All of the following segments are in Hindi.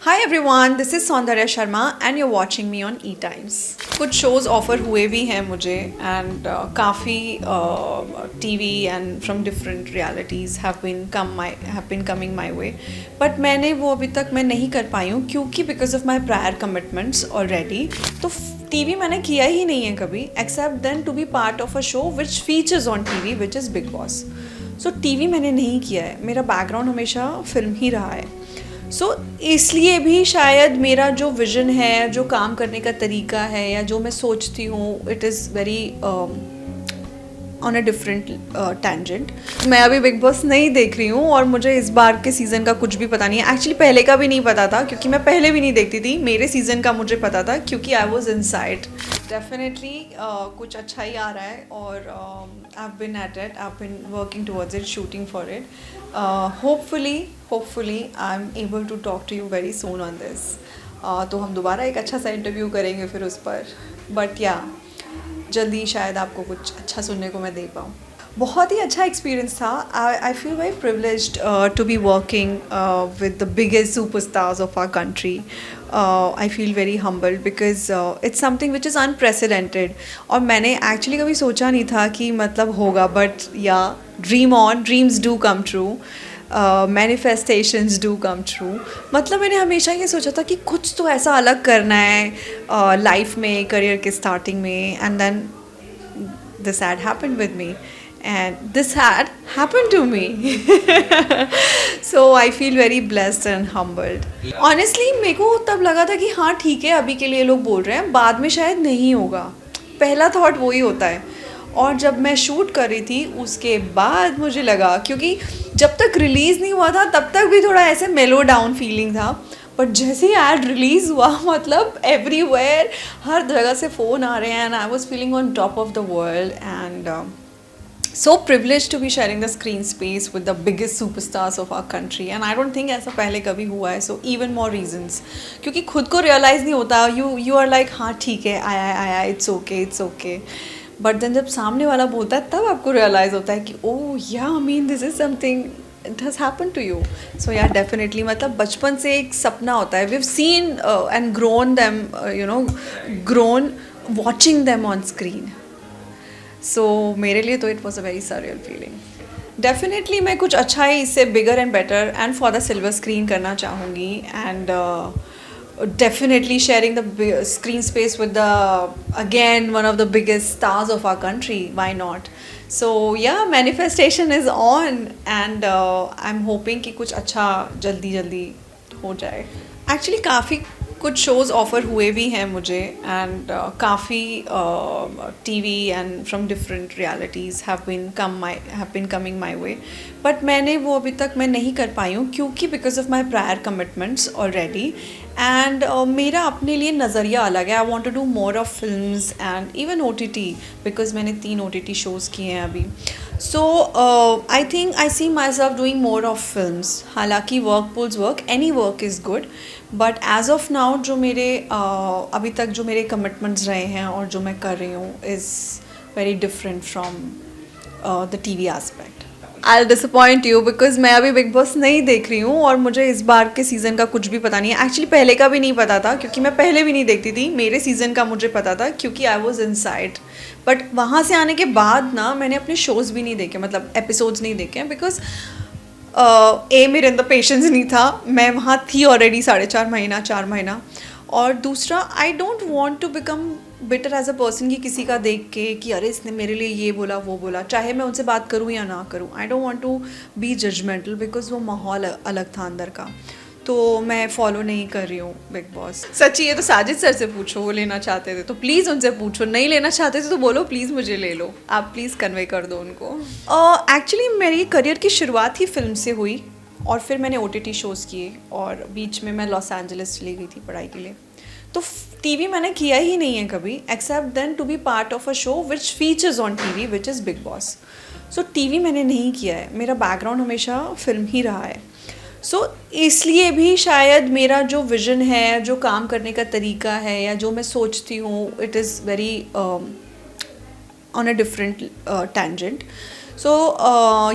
Hi everyone, this is Soundarya Sharma and you're watching me on E Times. कुछ शोज़ ऑफ़र हुए भी हैं मुझे and काफ़ी TV and from different realities have been coming my way. But मैंने वो अभी तक मैं नहीं कर पाई हूँ क्योंकि because of my prior commitments already. तो TV मैंने किया ही नहीं है कभी except then to be part of a show which features on TV which is Big Boss. So TV मैंने नहीं किया है, मेरा बैकग्राउंड हमेशा फिल्म ही रहा है. इसलिए भी शायद मेरा जो विज़न है, जो काम करने का तरीका है या जो मैं सोचती हूँ, it is very on a different tangent. मैं अभी बिग बॉस नहीं देख रही हूँ और मुझे इस बार के सीज़न का कुछ भी पता नहीं है. एक्चुअली पहले का भी नहीं पता था क्योंकि मैं पहले भी नहीं देखती थी. मेरे सीज़न का मुझे पता था क्योंकि आई वॉज इनसाइड. डेफिनेटली कुछ अच्छा ही आ रहा है और I have been at it, I have been working towards it, shooting for it. Hopefully I am able to talk to you very soon on this. तो हम दोबारा एक अच्छा सा इंटरव्यू करेंगे फिर उस पर. बट या जल्दी शायद आपको कुछ अच्छा सुनने को मैं दे पाऊँ. बहुत ही अच्छा एक्सपीरियंस था. I feel very privileged to be working with the biggest superstars of our country. I feel very humbled because it's something which is unprecedented. और मैंने एक्चुअली कभी सोचा नहीं था कि मतलब होगा. बट या dream on, dreams do come true, manifestations do come true. मतलब मैंने हमेशा ये सोचा था कि कुछ तो ऐसा अलग करना है लाइफ में, करियर के स्टार्टिंग में. And then this had happened with me and this had happened to me. So I feel very blessed and humbled. Honestly मेरे को तब लगा था कि हाँ ठीक है, अभी के लिए लोग बोल रहे हैं, बाद में शायद नहीं होगा. पहला थॉट वही होता है. और जब मैं शूट कर रही थी उसके बाद मुझे लगा, क्योंकि जब तक रिलीज़ नहीं हुआ था तब तक भी थोड़ा ऐसे मेलो डाउन फीलिंग था. बट जैसे ही एड रिलीज़ हुआ, मतलब एवरीवेयर, हर जगह से फ़ोन आ रहे हैं and I was feeling on top of the world and so privileged to be sharing the screen space with the biggest superstars of our country. And I don't think ऐसा पहले कभी हुआ है. So even more reasons, क्योंकि खुद को realize नहीं होता. You are like हाँ ठीक है, आया it's okay. But then जब सामने वाला बोलता है तब आपको realize होता है कि oh yeah, I mean this is something it has happened to you. So yeah, definitely. मतलब बचपन से एक सपना होता है. We've seen and grown them, grown watching them on screen. सो मेरे लिए तो it was a very surreal feeling. Definitely मैं कुछ अच्छा ही इससे bigger and better and for the silver screen करना चाहूँगी. And definitely sharing the screen space with the again one of the biggest stars of our country. Why not. So yeah manifestation is on and I am hoping कि कुछ अच्छा जल्दी हो जाए. एक्चुअली काफ़ी कुछ शोज़ ऑफ़र हुए भी हैं मुझे एंड काफ़ी TV and from different realities have been coming my way. But मैंने वो अभी तक मैं नहीं कर पाई हूँ क्योंकि because of my prior commitments already. And मेरा अपने लिए नज़रिया अलग है. I want to do more of films and even OTT because मैंने 3 OTT शोज़ किए हैं अभी. So I think I see myself doing more of films. हालांकि work pulls work, any work is good. But as of now जो मेरे अभी तक जो मेरे कमिटमेंट्स रहे हैं और जो मैं कर रही हूँ is very different from the TV aspect. I disappoint you because मैं अभी बिग बॉस नहीं देख रही हूँ और मुझे इस बार के सीज़न का कुछ भी पता नहीं है. एक्चुअली पहले का भी नहीं पता था क्योंकि मैं पहले भी नहीं देखती थी. मेरे सीज़न का मुझे पता था क्योंकि आई वॉज इनसाइड. बट वहाँ से आने के बाद ना मैंने अपने शोज़ भी नहीं देखे, मतलब एपिसोड्स नहीं देखे बिकॉज मेरे अंदर पेशेंस नहीं था. मैं वहाँ थी ऑलरेडी 4.5 महीना. और दूसरा, I don't want to become bitter as a person कि किसी का देख के कि अरे इसने मेरे लिए ये बोला वो बोला, चाहे मैं उनसे बात करूँ या ना करूँ. I don't want to be judgemental because वो माहौल अलग था अंदर का. तो मैं फॉलो नहीं कर रही हूँ बिग बॉस. सच्ची ये तो साजिद सर से पूछो, वो लेना चाहते थे तो प्लीज़ उनसे पूछो. नहीं लेना चाहते थे तो बोलो प्लीज़ मुझे ले लो. आप प्लीज़ कन्वे कर दो उनको. एक्चुअली मेरी करियर की शुरुआत ही फिल्म से हुई और फिर मैंने OTT शोज़ किए और बीच में मैं लॉस एंजलिस चली गई थी पढ़ाई के लिए. तो TV मैंने किया ही नहीं है कभी except then to be part of a show which features on TV which is Bigg Boss. So TV मैंने नहीं किया है. मेरा बैकग्राउंड हमेशा फिल्म ही रहा है. सो इसलिए भी शायद मेरा जो विज़न है, जो काम करने का तरीका है या जो मैं सोचती हूँ, it is very on a different tangent. So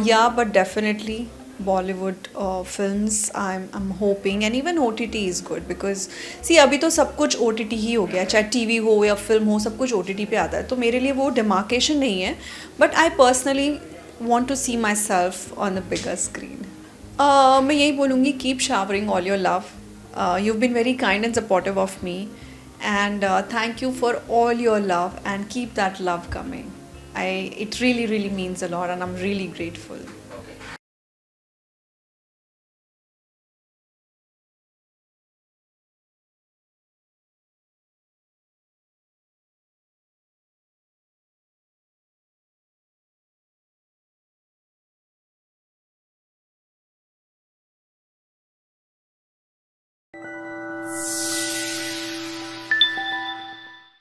yeah but definitely Bollywood films. I'm hoping, and even OTT is good because see अभी तो सब कुछ OTT ही हो गया, चाहे टीवी हो या फिल्म हो, सब कुछ OTT पे आता है, तो मेरे लिए वो demarcation नहीं है, but I personally want to see myself on a bigger screen. मैं यही बोलूँगी, keep showering all your love. You've been very kind and supportive of me, and thank you for all your love, and keep that love coming. It really means a lot, and I'm really grateful.